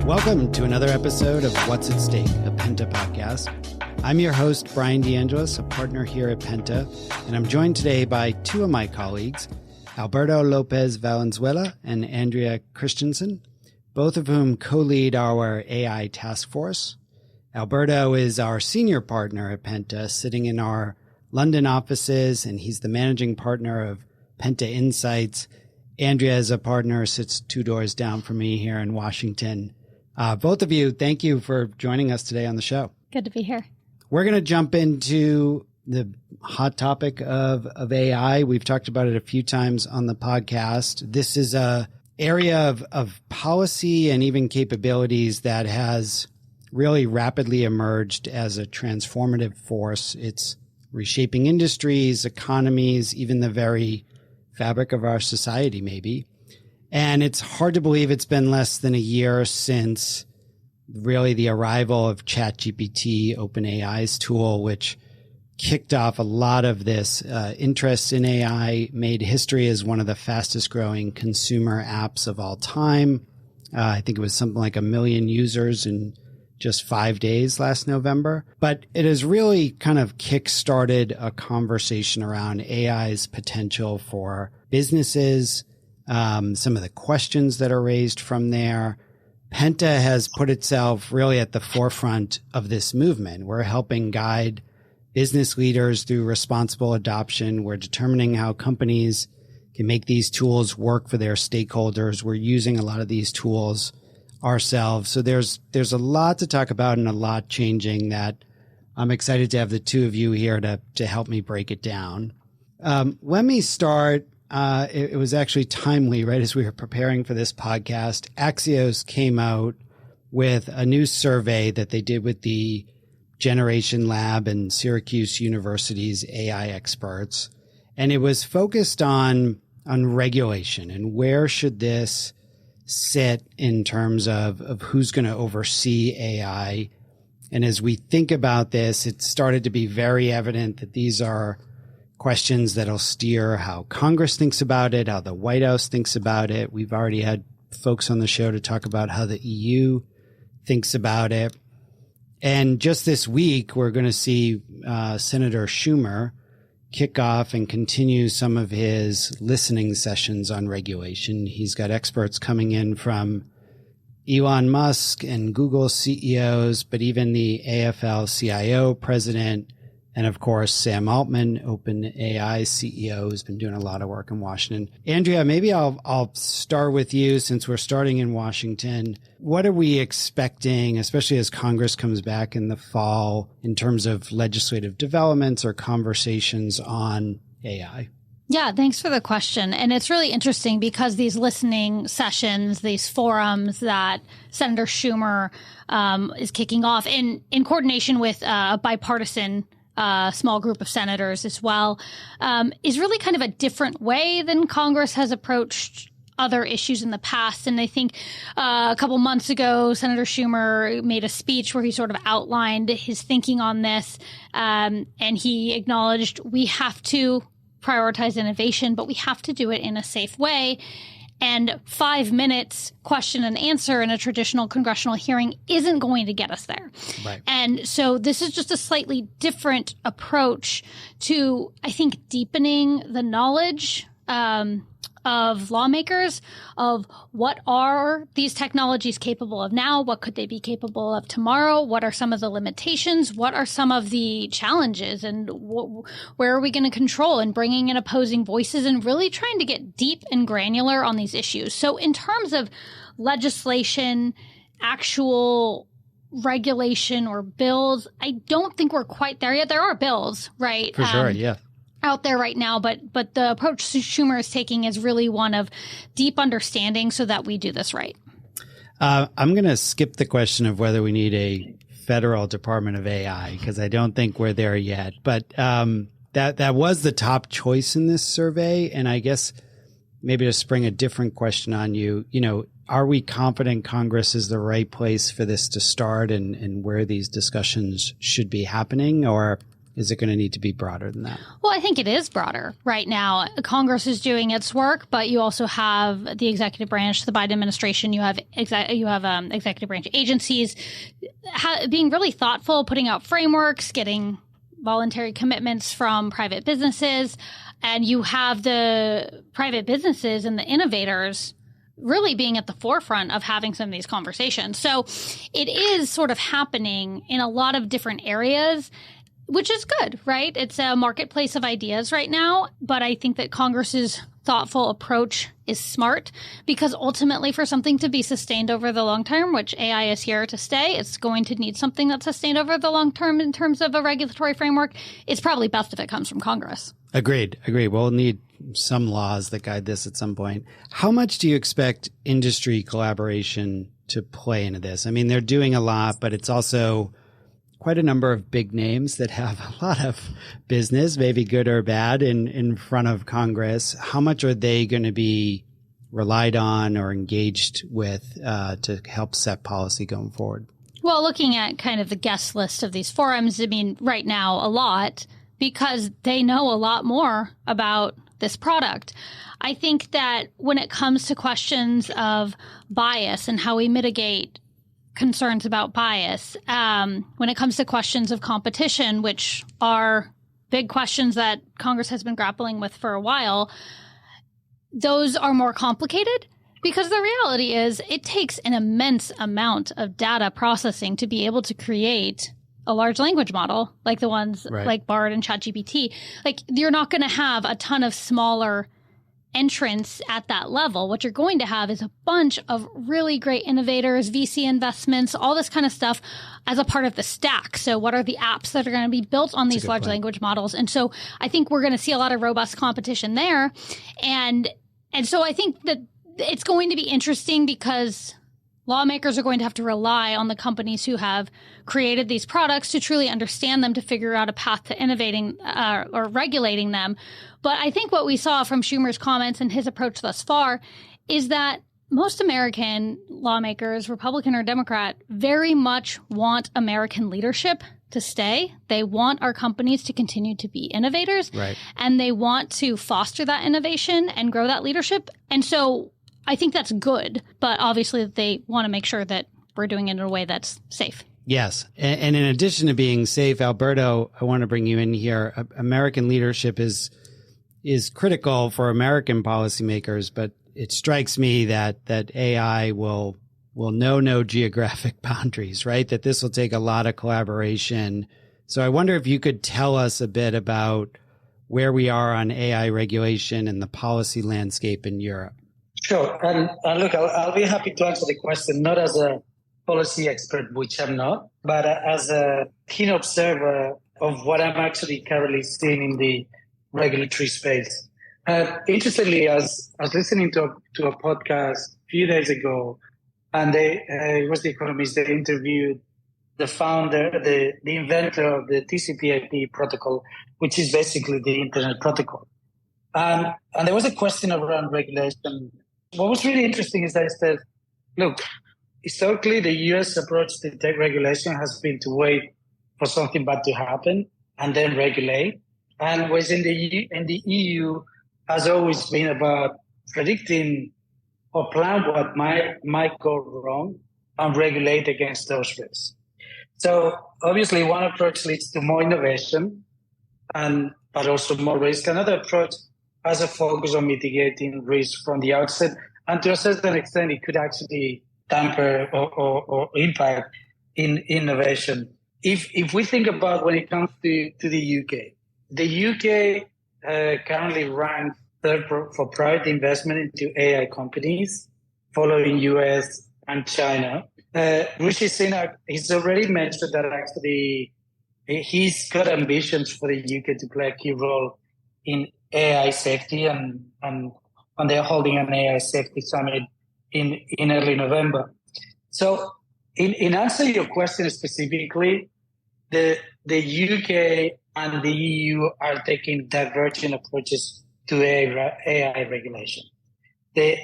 Welcome to another episode of What's at Stake, a Penta podcast. I'm your host, Bryan DeAngelis, a partner here at Penta, and I'm joined today by two of my colleagues, Alberto Lopez Valenzuela and Andrea Christianson, both of whom co-lead our AI task force. Alberto is our senior partner at Penta, sitting in our London offices, and he's the managing partner of Penta Insights. Andrea is a partner, sits two doors down from me here in Washington. Both of you, thank you for joining us today on the show. Good to be here. We're going to jump into the hot topic of AI. We've talked about it a few times on the podcast. This is a area of policy and even capabilities that has really rapidly emerged as a transformative force. It's reshaping industries, economies, even the very fabric of our society, maybe. And it's hard to believe it's been less than a year since really the arrival of ChatGPT, OpenAI's tool, which kicked off a lot of this interest in AI, made history as one of the fastest growing consumer apps of all time. I think it was something like 1 million users in just 5 days last November. But it has really kind of kick-started a conversation around AI's potential for businesses, some of the questions that are raised from there. Penta has put itself really at the forefront of this movement. We're helping guide business leaders through responsible adoption. We're determining how companies can make these tools work for their stakeholders. We're using a lot of these tools ourselves. So there's a lot to talk about and a lot changing that I'm excited to have the two of you here to help me break it down. Let me start. It was actually timely, right, as we were preparing for this podcast. Axios came out with a new survey that they did with the Generation Lab and Syracuse University's AI experts. And it was focused on regulation and where should this sit in terms of who's going to oversee AI. And as we think about this, it started to be very evident that these are questions that'll steer how Congress thinks about it, how the White House thinks about it. We've already had folks on the show to talk about how the EU thinks about it. And just this week, we're going to see Senator Schumer kick off and continue some of his listening sessions on regulation. He's got experts coming in from Elon Musk and Google CEOs, but even the AFL-CIO president, and of course, Sam Altman, OpenAI CEO, who's been doing a lot of work in Washington. Andrea, maybe I'll start with you since we're starting in Washington. What are we expecting, especially as Congress comes back in the fall, in terms of legislative developments or conversations on AI? Yeah, thanks for the question. And it's really interesting because these listening sessions, these forums that Senator Schumer is kicking off in coordination with a bipartisan small group of senators as well, is really kind of a different way than Congress has approached other issues in the past. And I think a couple months ago, Senator Schumer made a speech where he sort of outlined his thinking on this. And he acknowledged we have to prioritize innovation, but we have to do it in a safe way. And 5 minutes question and answer in a traditional congressional hearing isn't going to get us there. Right. And so this is just a slightly different approach to, I think, deepening the knowledge of lawmakers of what are these technologies capable of now? What could they be capable of tomorrow? What are some of the limitations? What are some of the challenges? And where are we going to control, and bringing in opposing voices and really trying to get deep and granular on these issues? So in terms of legislation, actual regulation or bills, I don't think we're quite there yet. There are bills, right? For sure, yeah. Out there right now, but the approach Schumer is taking is really one of deep understanding so that we do this right. I'm going to skip the question of whether we need a federal Department of AI because I don't think we're there yet. But that was the top choice in this survey, and I guess maybe to spring a different question on you, are we confident Congress is the right place for this to start and where these discussions should be happening, or is it going to need to be broader than that? Well, I think it is broader right now. Congress is doing its work, but you also have the executive branch, the Biden administration. You have executive branch agencies being really thoughtful, putting out frameworks, getting voluntary commitments from private businesses. And you have the private businesses and the innovators really being at the forefront of having some of these conversations. So it is sort of happening in a lot of different areas, which is good, right? It's a marketplace of ideas right now. But I think that Congress's thoughtful approach is smart, because ultimately for something to be sustained over the long term, which AI is here to stay, it's going to need something that's sustained over the long term in terms of a regulatory framework. It's probably best if it comes from Congress. Agreed. We'll need some laws that guide this at some point. How much do you expect industry collaboration to play into this? I mean, they're doing a lot, but it's also quite a number of big names that have a lot of business, maybe good or bad, in front of Congress. How much are they going to be relied on or engaged with to help set policy going forward? Well, looking at kind of the guest list of these forums, I mean, right now, a lot, because they know a lot more about this product. I think that when it comes to questions of bias and how we mitigate concerns about bias, when it comes to questions of competition, which are big questions that Congress has been grappling with for a while, those are more complicated, because the reality is it takes an immense amount of data processing to be able to create a large language model like the ones like Bard and ChatGPT. Like, you're not going to have a ton of smaller entrants at that level. What you're going to have is a bunch of really great innovators, VC investments, all this kind of stuff as a part of the stack. So what are the apps that are going to be built on these large language models? And so I think we're going to see a lot of robust competition there. And so I think that it's going to be interesting, because lawmakers are going to have to rely on the companies who have created these products to truly understand them, to figure out a path to innovating or regulating them. But I think what we saw from Schumer's comments and his approach thus far is that most American lawmakers, Republican or Democrat, very much want American leadership to stay. They want our companies to continue to be innovators, and they want to foster that innovation and grow that leadership. And so I think that's good, but obviously they want to make sure that we're doing it in a way that's safe. Yes. And in addition to being safe, Alberto, I want to bring you in here. American leadership is critical for American policymakers, but it strikes me that AI will know no geographic boundaries, right? That this will take a lot of collaboration. So I wonder if you could tell us a bit about where we are on AI regulation and the policy landscape in Europe. Sure. And look, I'll be happy to answer the question, not as a policy expert, which I'm not, but as a keen observer of what I'm actually currently seeing in the regulatory space. Interestingly, I was listening to a podcast a few days ago, and it was The Economist. They interviewed the founder, the inventor of the TCP/IP protocol, which is basically the Internet protocol. And there was a question around regulation. What was really interesting is that it said, look, historically, the U.S. approach to tech regulation has been to wait for something bad to happen and then regulate. And whereas in the EU has always been about predicting or plan what might go wrong and regulate against those risks. So obviously, one approach leads to more innovation, but also more risk. Another approach has a focus on mitigating risk from the outset, and to a certain extent, it could actually damper or impact in innovation. If we think about when it comes to the UK currently ranks third for private investment into AI companies, following US and China. Rishi Sunak, he's already mentioned that actually he's got ambitions for the UK to play a key role in AI safety, and they're holding an AI safety summit in early November. So in answer to your question specifically, the UK and the EU are taking divergent approaches to AI regulation. The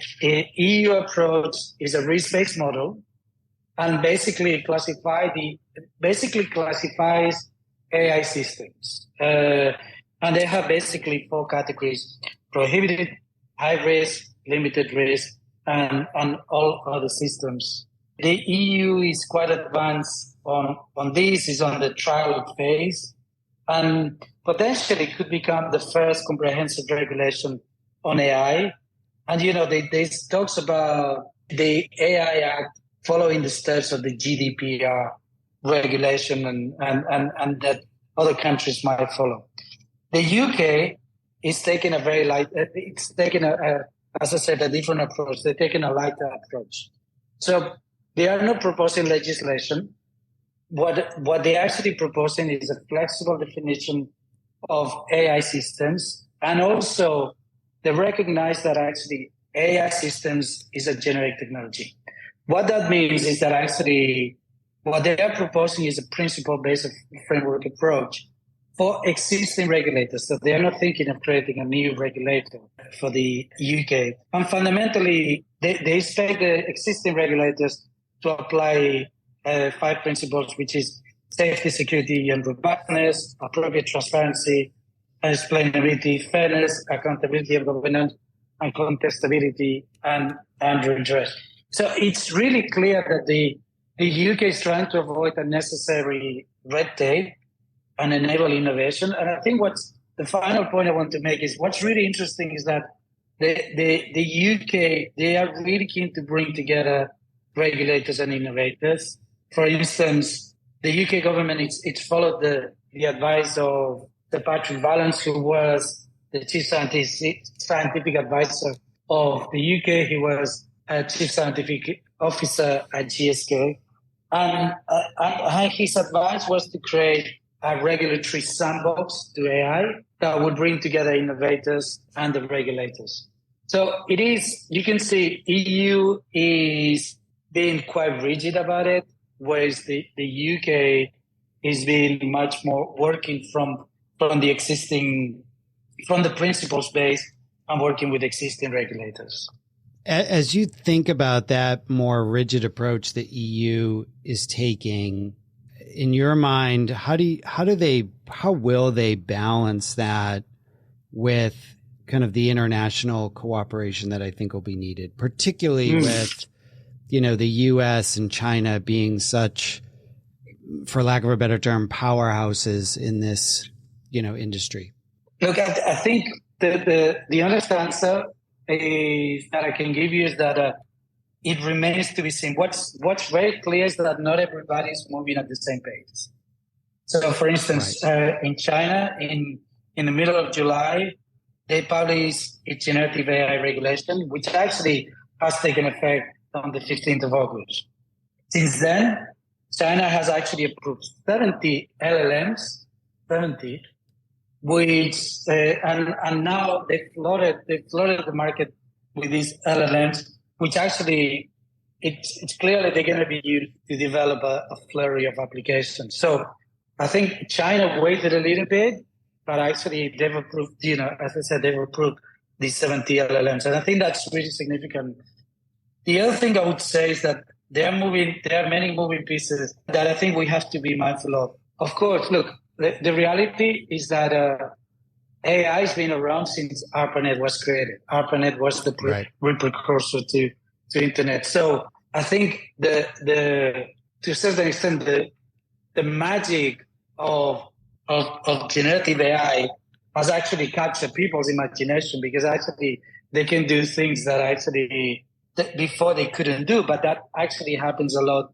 EU approach is a risk-based model, and basically classifies AI systems. And they have basically 4 categories: prohibited, high risk, limited risk, and all other systems. The EU is quite advanced on this, is on the trial phase, and potentially could become the first comprehensive regulation on AI. And, they talks about the AI Act following the steps of the GDPR regulation and that other countries might follow. The UK is taking a very light, it's taking as I said, a different approach. They're taking a lighter approach. So they are not proposing legislation. What they're actually proposing is a flexible definition of AI systems. And also they recognize that actually AI systems is a generic technology. What that means is that actually what they are proposing is a principle-based framework approach for existing regulators. So they are not thinking of creating a new regulator for the UK. And fundamentally, they expect the existing regulators to apply 5 principles, which is safety, security, and robustness, appropriate transparency, explainability, fairness, accountability of governance, and contestability and redress. So it's really clear that the UK is trying to avoid unnecessary red tape and enable innovation. And I think what's the final point I want to make is what's really interesting is that the UK, they are really keen to bring together regulators and innovators. For instance, the UK government, it's followed the advice of Sir Patrick Vallance, who was the chief scientific advisor of the UK. He was a chief scientific officer at GSK. And his advice was to create a regulatory sandbox to AI that would bring together innovators and the regulators. So it is, you can see EU is being quite rigid about it, whereas the UK is being much more working from the existing, from the principles base and working with existing regulators. As you think about that more rigid approach that EU is taking, in your mind, how will they balance that with kind of the international cooperation that I think will be needed, particularly with, the US and China being such, for lack of a better term, powerhouses in this, industry? Look, I think the honest answer is that I can give you is that it remains to be seen. What's very clear is that not everybody is moving at the same pace. So, for instance, in China, in the middle of July, they published a generative AI regulation, which actually has taken effect on the 15th of August. Since then, China has actually approved 70 LLMs, 70, which and now they flooded the market with these LLMs, which actually it's clear that they're going to be used to develop a flurry of applications. So I think China waited a little bit, but actually they've approved, as I said, they've approved these 70 LLMs, and I think that's really significant. The other thing I would say is that there are many moving pieces that I think we have to be mindful of. Of course, look, the reality is that AI has been around since ARPANET was created. ARPANET was the precursor to internet. So I think to a certain extent the magic of generative AI has actually captured people's imagination, because actually they can do things that actually before they couldn't do, but that actually happens a lot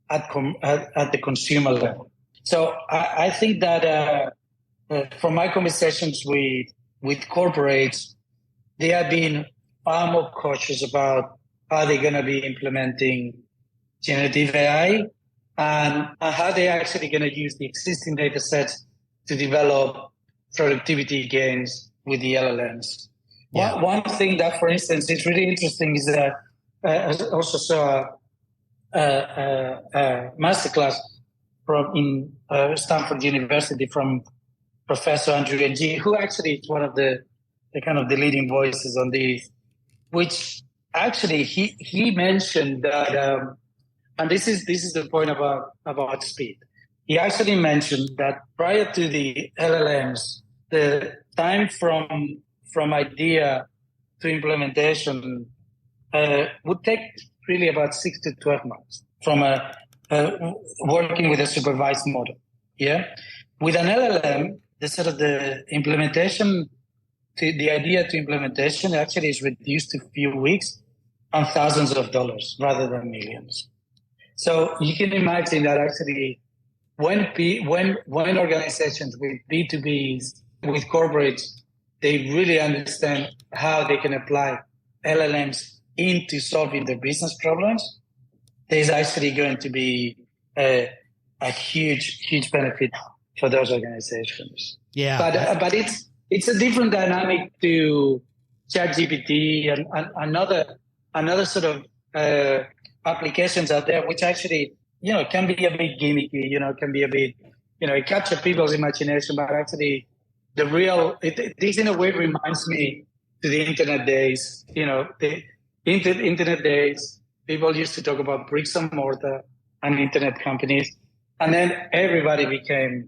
at the consumer level. So I think that from my conversations with corporates, they are being far more cautious about how they're going to be implementing generative AI and how they're actually going to use the existing data sets to develop productivity gains with the LLMs. Yeah. One thing that, for instance, is really interesting is that I also saw a masterclass in Stanford University from Professor Andrea, who actually is one of the kind of the leading voices on this, which actually he mentioned that, and this is the point about speed. he actually mentioned that prior to the LLMs, the time from idea to implementation would take really about 6 to 12 months from working with a supervised model. Yeah, with an LLM, the implementation, the idea to implementation actually is reduced to a few weeks and thousands of dollars rather than millions. So you can imagine that actually when organizations with B2Bs, with corporates, they really understand how they can apply LLMs into solving their business problems, there's actually going to be a huge benefit for those organizations. Yeah. But it's a different dynamic to ChatGPT and another sort of applications out there, which actually, can be a bit gimmicky, can be a bit, it captures people's imagination, but actually this in a way reminds me to the internet days. The internet days, people used to talk about bricks and mortar and internet companies, and then everybody became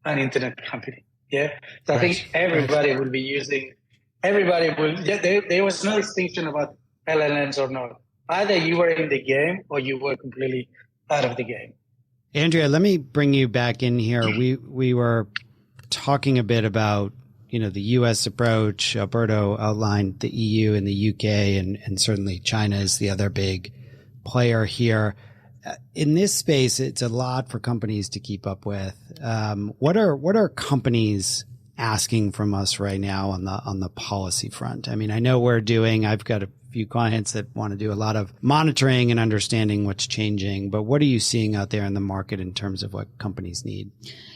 an internet company. Yeah. So I think everybody will be using, there was no distinction about LLMs or not. Either you were in the game or you were completely out of the game. Andrea, let me bring you back in here. We were talking a bit about, the U.S. approach. Alberto outlined the EU and the UK, and certainly China is the other big player here. In this space, it's a lot for companies to keep up with. What are companies asking from us right now on the policy front? I mean, I know I've got a few clients that want to do a lot of monitoring and understanding what's changing, but what are you seeing out there in the market in terms of what companies need?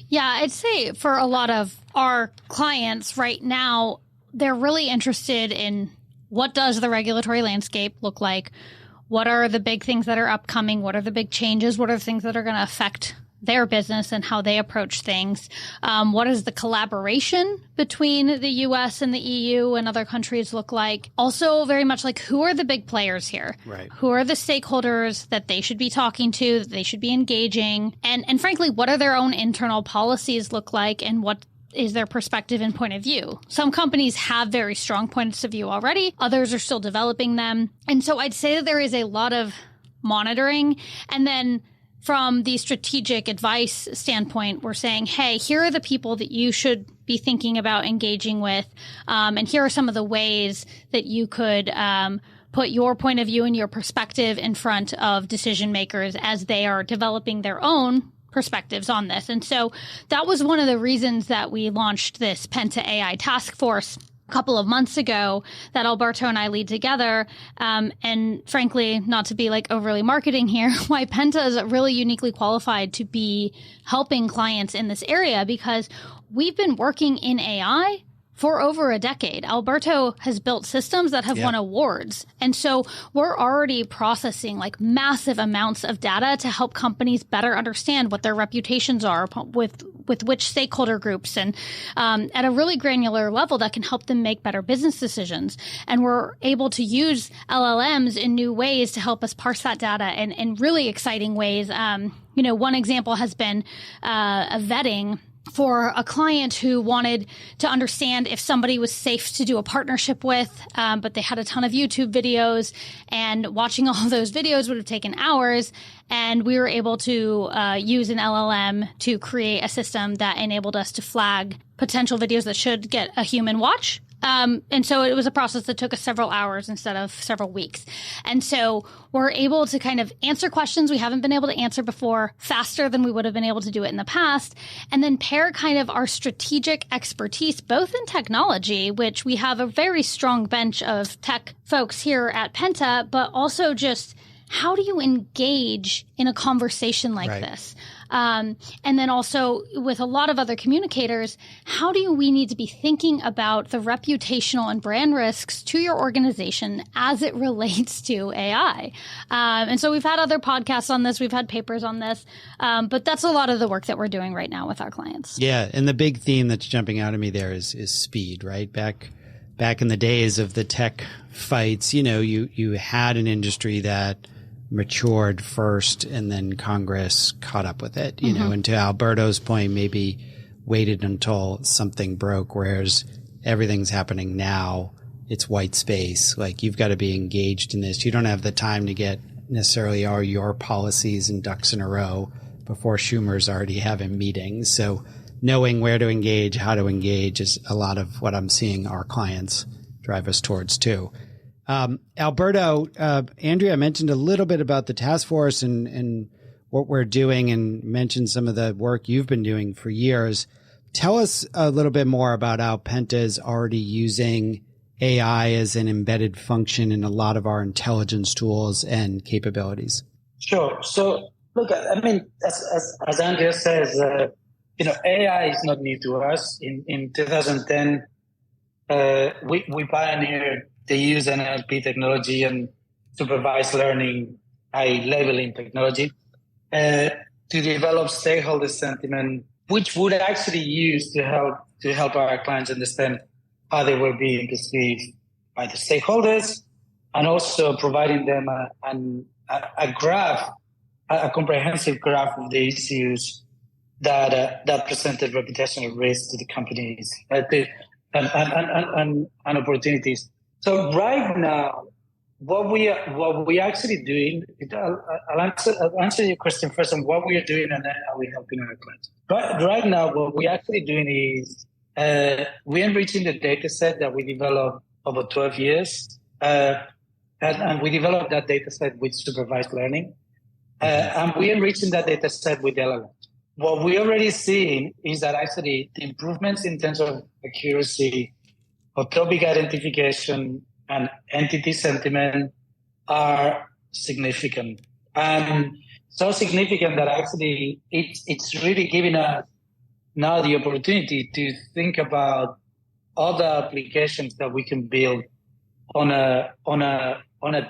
Yeah, I'd say for a lot of our clients right now, they're really interested in what does the regulatory landscape look like? What are the big things that are upcoming? What are the big changes? What are the things that are going to affect their business and how they approach things? What does the collaboration between the U.S. and the EU and other countries look like? Also, very much like, who are the big players here? Right. Who are the stakeholders that they should be talking to, that they should be engaging? And frankly, what are their own internal policies look like, and what is their perspective and point of view? Some companies have very strong points of view already. Others are still developing them. And so I'd say that there is a lot of monitoring. And then from the strategic advice standpoint, we're saying, hey, here are the people that you should be thinking about engaging with. And here are some of the ways that you could put your point of view and your perspective in front of decision makers as they are developing their own perspectives on this. And so that was one of the reasons that we launched this Penta AI task force a couple of months ago that Alberto and I lead together. And frankly, not to be like overly marketing here, why Penta is really uniquely qualified to be helping clients in this area, because we've been working in AI for over a decade. Alberto has built systems that have won awards. And so we're already processing like massive amounts of data to help companies better understand what their reputations are with which stakeholder groups, and at a really granular level that can help them make better business decisions. And we're able to use LLMs in new ways to help us parse that data in really exciting ways. One example has been a vetting for a client who wanted to understand if somebody was safe to do a partnership with, but they had a ton of YouTube videos, and watching all of those videos would have taken hours. And we were able to use an LLM to create a system that enabled us to flag potential videos that should get a human watch. And so it was a process that took us several hours instead of several weeks. And so we're able to kind of answer questions we haven't been able to answer before faster than we would have been able to do it in the past. And then pair kind of our strategic expertise, both in technology, which we have a very strong bench of tech folks here at Penta, but also just how do you engage in a conversation like this? And then also with a lot of other communicators, how do we need to be thinking about the reputational and brand risks to your organization as it relates to AI? And so we've had other podcasts on this. We've had papers on this. But that's a lot of the work that we're doing right now with our clients. Yeah. And the big theme that's jumping out at me there is speed, right? Back in the days of the tech fights, you had an industry that matured first and then Congress caught up with it, you know, and to Alberto's point, maybe waited until something broke, whereas everything's happening now. It's white space. Like, you've got to be engaged in this. You don't have the time to get necessarily all your policies and ducks in a row before Schumer's already having meetings. So knowing where to engage, how to engage is a lot of what I'm seeing our clients drive us towards too. Alberto, Andrea mentioned a little bit about the task force and what we're doing, and mentioned some of the work you've been doing for years. Tell us a little bit more about how Penta is already using AI as an embedded function in a lot of our intelligence tools and capabilities. Sure. So, look, I mean, as Andrea says, you know, AI is not new to us. In 2010, we pioneered the use of NLP technology and supervised learning, labeling technology, to develop stakeholder sentiment, which would actually use to help our clients understand how they were being perceived by the stakeholders, and also providing them a graph, a comprehensive graph of the issues that presented reputational risk to the companies and opportunities. So right now, what we actually doing, I'll answer your question first on what we are doing and then how we're helping our clients. Right now, what we're actually doing is we're enriching the data set that we developed over 12 years. And we developed that data set with supervised learning. And we're enriching that data set with LLM. What we're already seeing is that actually the improvements in terms of accuracy of topic identification and entity sentiment are significant. And so significant that actually it's really giving us now the opportunity to think about other applications that we can build on a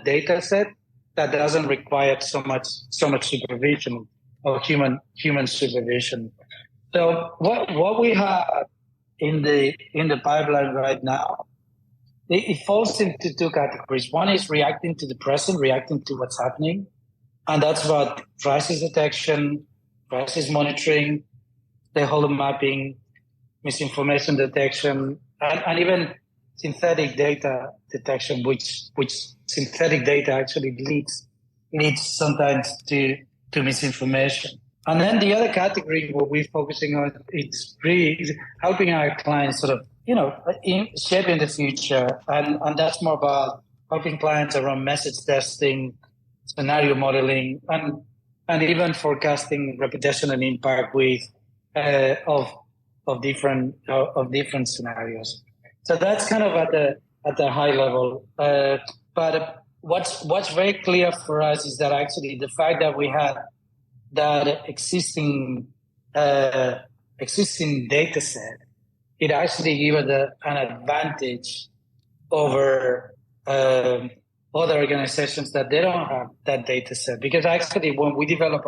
data set that doesn't require so much supervision or human supervision. So what we have in the pipeline right now, it falls into two categories. One is reacting to the present, reacting to what's happening, and that's about crisis detection, crisis monitoring, stakeholder mapping, misinformation detection, and even synthetic data detection, which synthetic data actually leads sometimes to misinformation. And then the other category what we're focusing on is really helping our clients sort of, you know, shaping the future. And that's more about helping clients around message testing, scenario modeling, and even forecasting reputation and impact with of different scenarios. So that's kind of at the high level. But what's very clear for us is that actually the fact that we have that existing data set, it actually gives us an advantage over other organizations that they don't have that data set. Because actually when we develop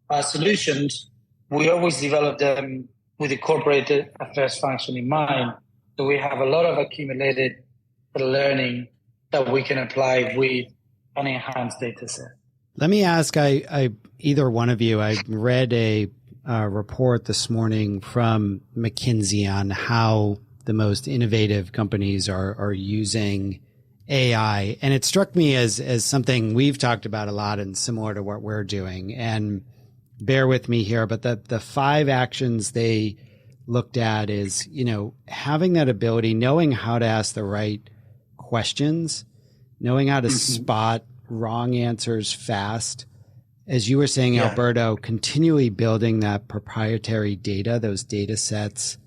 our solutions, we always develop them with the corporate affairs function in mind. So we have a lot of accumulated learning that we can apply with an enhanced data set. Let me ask, either one of you, I read a report this morning from McKinsey on how the most innovative companies are using AI. And it struck me as something we've talked about a lot and similar to what we're doing. And bear with me here, but the 5 actions they looked at is, you know, having that ability, knowing how to ask the right questions, knowing how to spot wrong answers fast. As you were saying, Alberto, continually building that proprietary data, those data sets,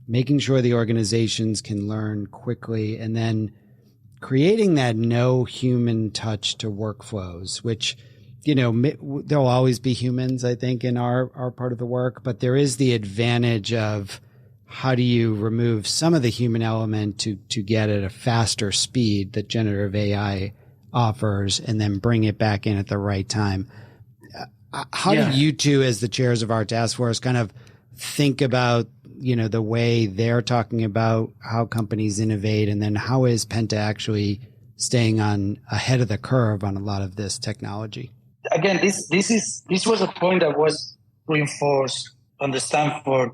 making sure the organizations can learn quickly, and then creating that no human touch to workflows, which, you know, there'll always be humans, I think, in our part of the work, but there is the advantage of how do you remove some of the human element to get at a faster speed that generative AI offers, and then bring it back in at the right time. How do you two, as the chairs of our task force, kind of think about, you know, the way they're talking about how companies innovate, and then how is Penta actually staying on ahead of the curve on a lot of this technology. Again, this was a point that was reinforced on the Stanford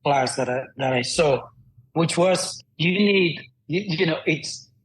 class that I saw, which was you need,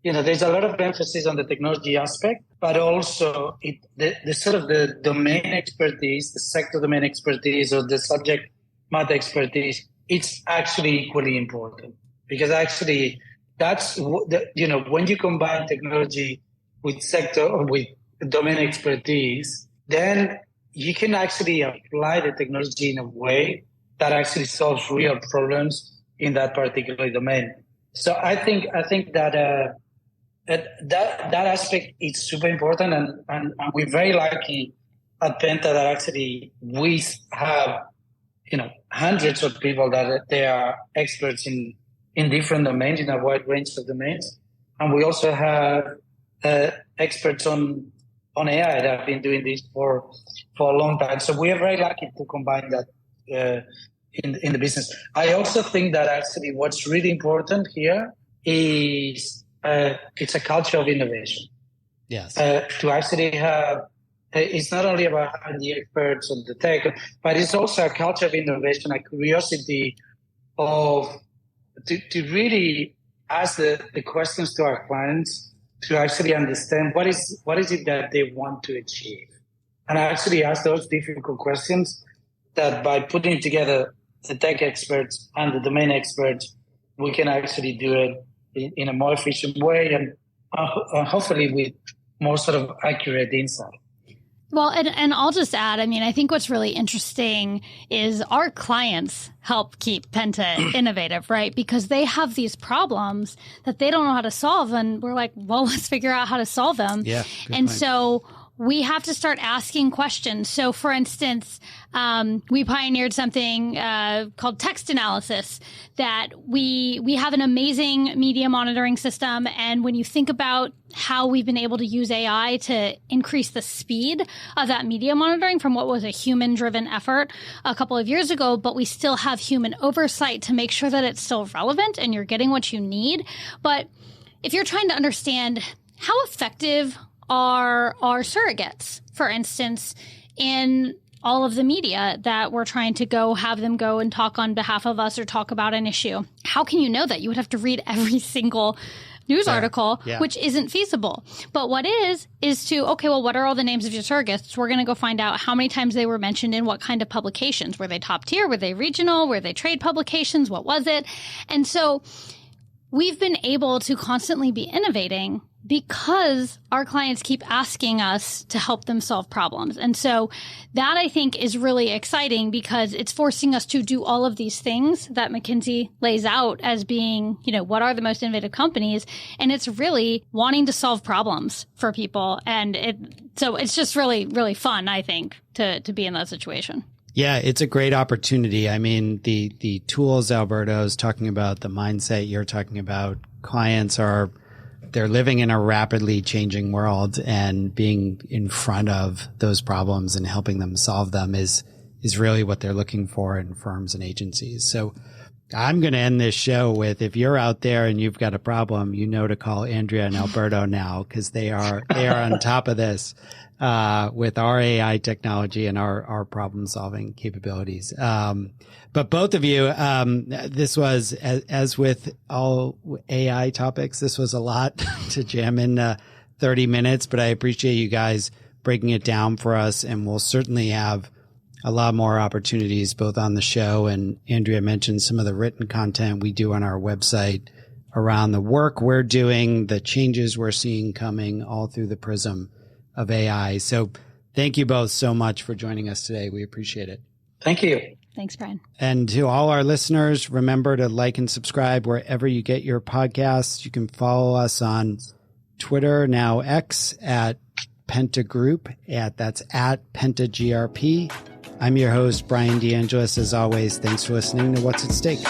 there's a lot of emphasis on the technology aspect, but also the sort of the domain expertise, the sector domain expertise, or the subject matter expertise. It's actually equally important, because actually that's when you combine technology with sector or with domain expertise, then you can actually apply the technology in a way that actually solves real problems in that particular domain. So I think that that aspect is super important, and we're very lucky at Penta that actually we have hundreds of people that they are experts in different domains, in a wide range of domains, and we also have experts on AI that have been doing this for a long time. So we are very lucky to combine that in the business. I also think that actually what's really important here is it's a culture of innovation. Yes. To actually have, it's not only about having the experts on the tech, but it's also a culture of innovation, a curiosity of to really ask the questions to our clients, to actually understand what is it that they want to achieve, and actually ask those difficult questions that by putting together the tech experts and the domain experts, we can actually do it in a more efficient way and hopefully with more sort of accurate insight. Well, and I'll just add, I think what's really interesting is our clients help keep Penta innovative, right? Because they have these problems that they don't know how to solve. And we're like, well, let's figure out how to solve them. Yeah. And so we have to start asking questions. So, for instance, we pioneered something called text analysis, that we have an amazing media monitoring system. And when you think about how we've been able to use AI to increase the speed of that media monitoring from what was a human-driven effort a couple of years ago, but we still have human oversight to make sure that it's still relevant and you're getting what you need. But if you're trying to understand how effective are surrogates, for instance, in all of the media that we're trying to have them go and talk on behalf of us or talk about an issue. How can you know that? You would have to read every single news article, which isn't feasible. But what is okay, well, what are all the names of your surrogates? We're going to go find out how many times they were mentioned in what kind of publications. Were they top tier? Were they regional? Were they trade publications? What was it? And so we've been able to constantly be innovating because our clients keep asking us to help them solve problems. And so that, I think, is really exciting because it's forcing us to do all of these things that McKinsey lays out as being, what are the most innovative companies? And it's really wanting to solve problems for people. And so it's just really, really fun, I think, to be in that situation. Yeah, it's a great opportunity. The tools Alberto is talking about, the mindset you're talking about, clients they're living in a rapidly changing world, and being in front of those problems and helping them solve them is really what they're looking for in firms and agencies. So I'm going to end this show with, if you're out there and you've got a problem, to call Andrea and Alberto now, because they are on top of this with our AI technology and our problem solving capabilities. But both of you, this was, as with all AI topics, this was a lot to jam in 30 minutes, but I appreciate you guys breaking it down for us. And we'll certainly have a lot more opportunities both on the show, and Andrea mentioned some of the written content we do on our website around the work we're doing, the changes we're seeing coming all through the prism of AI. So thank you both so much for joining us today. We appreciate it. Thank you. Thanks, Bryan. And to all our listeners, remember to like and subscribe wherever you get your podcasts. You can follow us on Twitter, now X, at Penta Group. That's at Penta GRP. I'm your host, Bryan DeAngelis. As always, thanks for listening to What's at Stake.